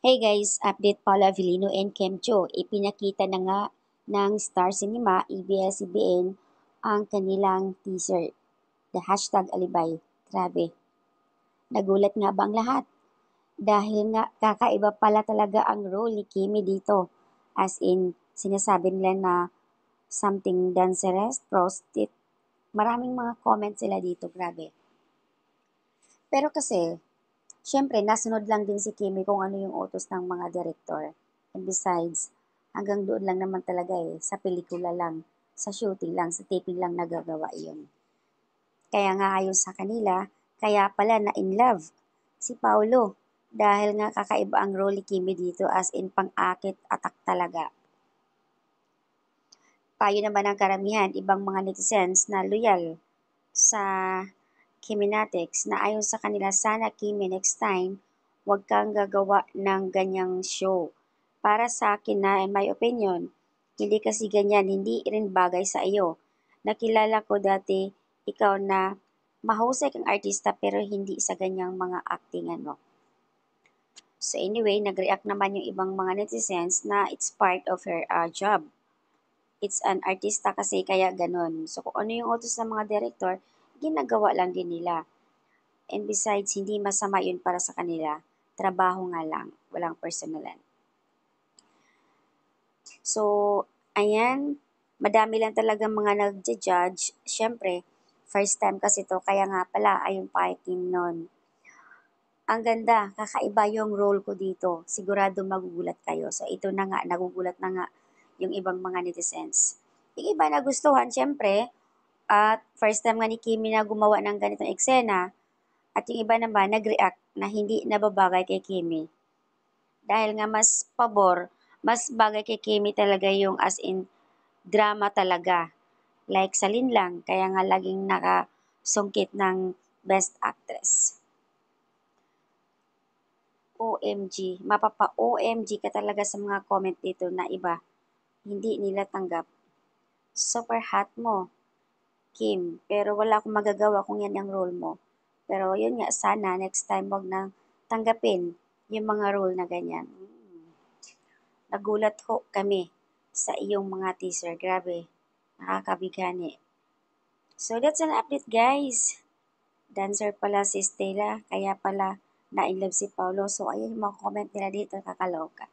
Hey guys, update Paula Avellino and Kem Cho. Ipinakita na nga ng Star Cinema, ABS-CBN ang kanilang teaser. The hashtag Alibay. Grabe. Nagulat nga ba ang lahat? Dahil nga kakaiba pala talaga ang role ni Kimi dito. As in, sinasabi nila na something dancerous, prostitute. Maraming mga comments sila dito, grabe. Pero kasi, siyempre, nasunod lang din si Kimi kung ano yung utos ng mga direktor. And besides, hanggang doon lang naman talaga sa pelikula lang, sa shooting lang, sa taping lang nagagawa iyon. Kaya nga ayon sa kanila, kaya pala na in love si Paulo. Dahil nga kakaiba ang role ni Kimi dito as in pang-akit atak talaga. Payo naman ng karamihan, ibang mga netizens na loyal sa Kiminatics na ayon sa kanila sana Kimi next time, huwag kang gagawa ng ganyang show. Para sa akin na in my opinion, hindi kasi ganyan, hindi rin bagay sa iyo. Nakilala ko dati ikaw na mahusay kang artista pero hindi sa ganyang mga actingan mo. So anyway, nag-react naman yung ibang mga netizens na it's part of her job. It's an artista kasi kaya ganun. So kung ano yung utos ng mga director, ginagawa lang din nila. And besides, hindi masama yun para sa kanila. Trabaho nga lang, walang personalan. So, ayan, madami lang talaga mga nagja-judge. Siyempre, first time kasi to, kaya nga pala, ayun pa kay Kim nun. Ang ganda, kakaiba yung role ko dito. Sigurado magugulat kayo. So, ito na nga, nagugulat na nga yung ibang mga netizens. Yung iba nagustuhan, siyempre, at first time nga ni Kimi na gumawa ng ganitong eksena, at yung iba naman nag-react na hindi nababagay kay Kimi. Dahil nga mas pabor, mas bagay kay Kimi talaga yung as in drama talaga. Like sa Linlang, kaya nga laging nakasungkit ng Best Actress. OMG, mapapa-OMG ka talaga sa mga comment dito na iba. Hindi nila tanggap. Super hot mo, Kim, pero wala akong magagawa kung yan ang role mo. Pero yun nga, sana next time wag nang tanggapin yung mga role na ganyan. Nagulat ho kami sa iyong mga teaser. Grabe, nakakabigani. So that's an update guys. Dancer pala si Stella, kaya pala na-inlove si Paulo. So ayun yung mga comment nila dito, kakaloka.